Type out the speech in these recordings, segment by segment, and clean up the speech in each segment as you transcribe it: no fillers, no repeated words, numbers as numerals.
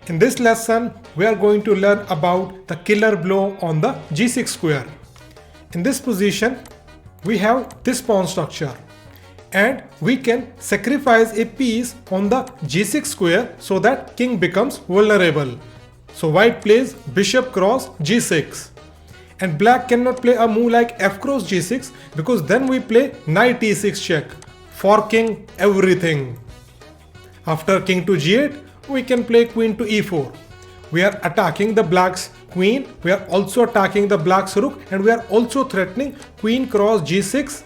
In this lesson, we are going to learn about the killer blow on the g6 square. In this position, we have this pawn structure and we can sacrifice a piece on the g6 square so that king becomes vulnerable. So white plays bishop cross g6 and black cannot play a move like f cross g6 because then we play knight e6 check, forking everything. After king to g8, we can play queen to e4. We are attacking the black's queen, we are also attacking the black's rook, and we are also threatening queen cross g6.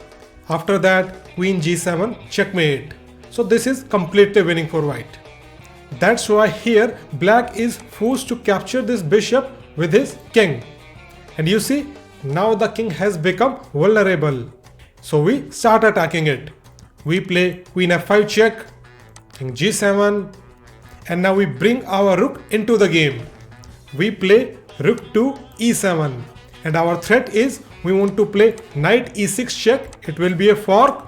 After that, queen g7 checkmate. So this is completely winning for white. That's why here black is forced to capture this bishop with his king. And you see, now the king has become vulnerable. So we start attacking it. We play queen f5 check, king g7, and now we bring our rook into the game. We play rook to e7, and our threat is we want to play knight e6 check. It will be a fork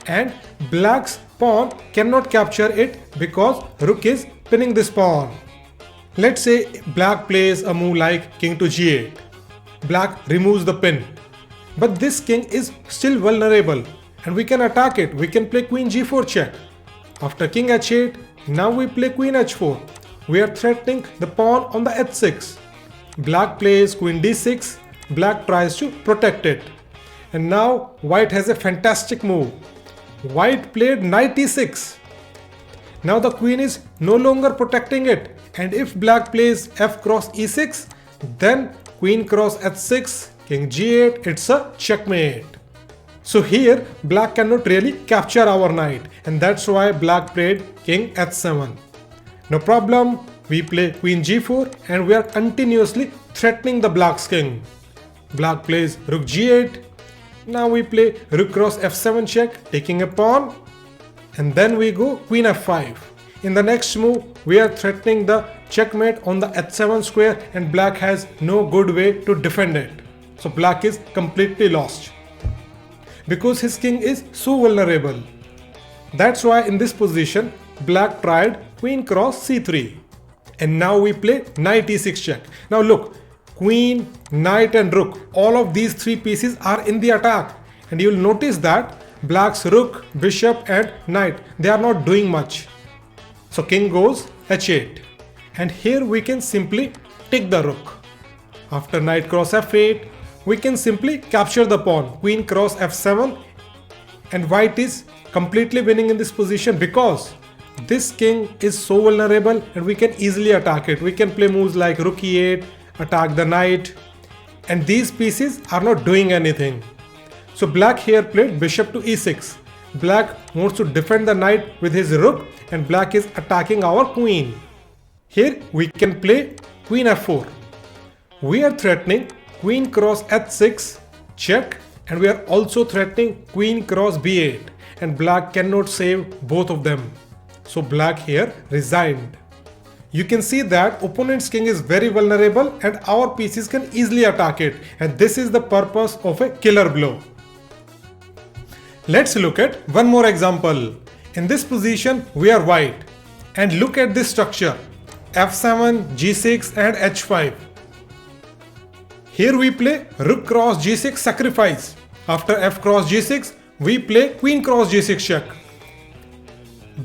and black's pawn cannot capture it because rook is pinning this pawn. Let's say black plays a move like king to g8. Black removes the pin, but this king is still vulnerable and we can attack it. We can play queen g4 check. After king h8, now we play queen h4. We are threatening the pawn on the h6. Black plays queen d6. Black tries to protect it. And now white has a fantastic move. White played knight e6. Now the queen is no longer protecting it. And if black plays f cross e6, then queen cross h6, king g8, it's a checkmate. So here black cannot really capture our knight, and that's why black played king h7. No problem, we play queen g4 and we are continuously threatening the black's king. Black plays rook g8. Now we play rook cross f7 check, taking a pawn, and then we go queen f5. In the next move, we are threatening the checkmate on the h7 square and black has no good way to defend it. So black is completely lost because his king is so vulnerable. That's why in this position, black tried queen cross c3. And now we play knight e6 check. Now look, queen, knight and rook, all of these three pieces are in the attack. And you will notice that black's rook, bishop and knight, they are not doing much. So king goes h8. And here we can simply take the rook. After knight cross f8, we can simply capture the pawn, queen cross f7, and white is completely winning in this position because this king is so vulnerable and we can easily attack it. We can play moves like rook e8, attack the knight, and these pieces are not doing anything. So black here played bishop to e6. Black wants to defend the knight with his rook and black is attacking our queen. Here we can play queen f4. We are threatening queen cross h6 check, and we are also threatening queen cross b8, and black cannot save both of them. So black here resigned. You can see that opponent's king is very vulnerable and our pieces can easily attack it, and this is the purpose of a killer blow. Let's look at one more example. In this position we are white, and look at this structure f7, g6 and h5. Here we play rook cross g6 sacrifice. After f cross g6, we play queen cross g6 check.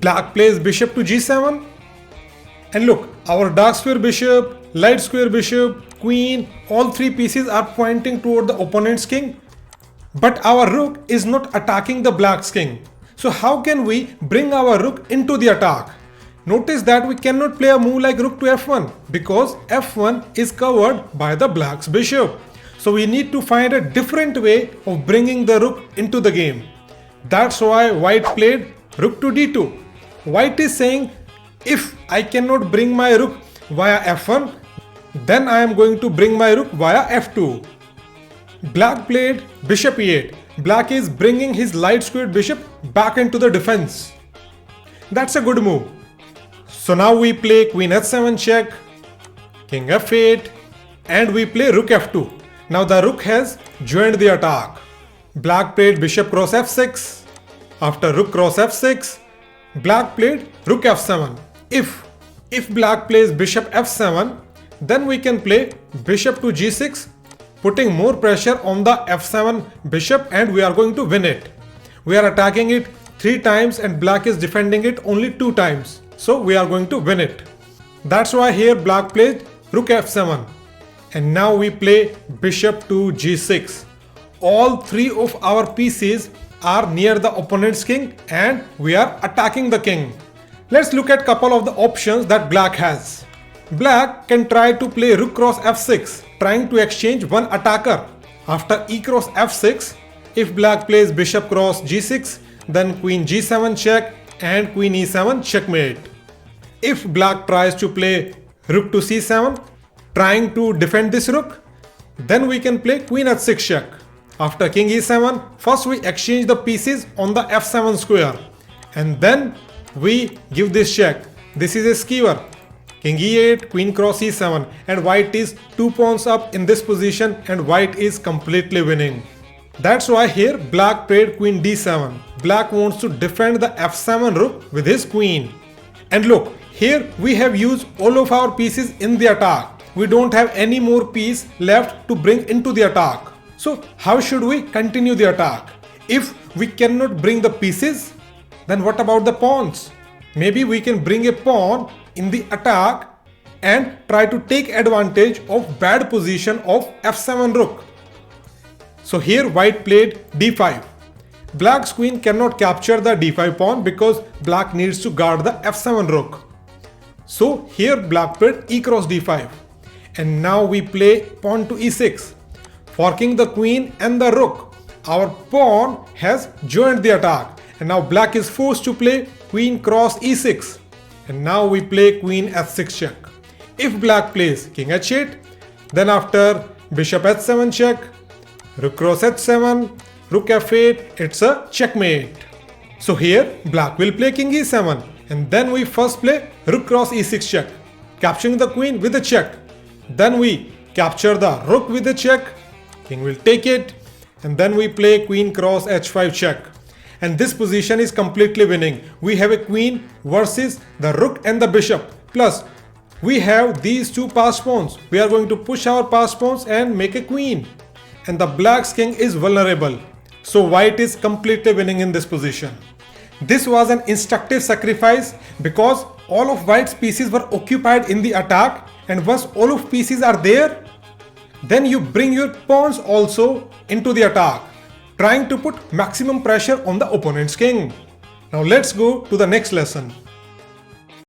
Black plays bishop to g7. And look, our dark square bishop, light square bishop, queen, all three pieces are pointing toward the opponent's king. But our rook is not attacking the black's king. So how can we bring our rook into the attack? Notice that we cannot play a move like rook to f1 because f1 is covered by the black's bishop. So we need to find a different way of bringing the rook into the game. That's why white played rook to d2. White is saying, if I cannot bring my rook via f1, then I am going to bring my rook via f2. Black played bishop e8. Black is bringing his light squared bishop back into the defense. That's a good move. So now we play queen h7 check, king f8, and we play rook f2. Now the rook has joined the attack. Black played bishop cross f6. After rook cross f6, black played rook f7. If If black plays bishop f7, then we can play bishop to g6, putting more pressure on the f7 bishop, and we are going to win it. We are attacking it 3 times and black is defending it only 2 times. So we are going to win it. That's why here black played rook f7. And now we play bishop to g6. All 3 of our pieces are near the opponent's king and we are attacking the king. Let's look at couple of the options that black has. Black can try to play rook cross f6, trying to exchange one attacker. After e cross f6, if black plays bishop cross g6, then queen g7 check and queen e7 checkmate. If black tries to play rook to c7, trying to defend this rook, then we can play queen h6 check. After king e7, first we exchange the pieces on the f7 square and then we give this check. This is a skewer. King e8, queen cross e7, and white is 2 pawns up in this position and white is completely winning. That's why here black played queen d7. Black wants to defend the f7 rook with his queen. And look, here we have used all of our pieces in the attack. We don't have any more piece left to bring into the attack. So how should we continue the attack? If we cannot bring the pieces, then what about the pawns? Maybe we can bring a pawn in the attack and try to take advantage of bad position of f7 rook. So here white played d5. Black's queen cannot capture the d5 pawn because black needs to guard the f7 rook. So here black played e cross d5. And now we play pawn to e6. Forking the queen and the rook. Our pawn has joined the attack. And now black is forced to play queen cross e6. And now we play queen h6 check. If black plays king h8, then after bishop h7 check, rook cross h7, rook f8, it's a checkmate. So here black will play king e7 and then we first play rook cross e6 check, capturing the queen with a check. Then we capture the rook with a check, king will take it, and then we play queen cross h5 check. And this position is completely winning. We have a queen versus the rook and the bishop. Plus, we have these 2 passed pawns. We are going to push our passed pawns and make a queen. And the black's king is vulnerable. So white is completely winning in this position. This was an instructive sacrifice because all of white's pieces were occupied in the attack, and once all of pieces are there, then you bring your pawns also into the attack, trying to put maximum pressure on the opponent's king. Now let's go to the next lesson.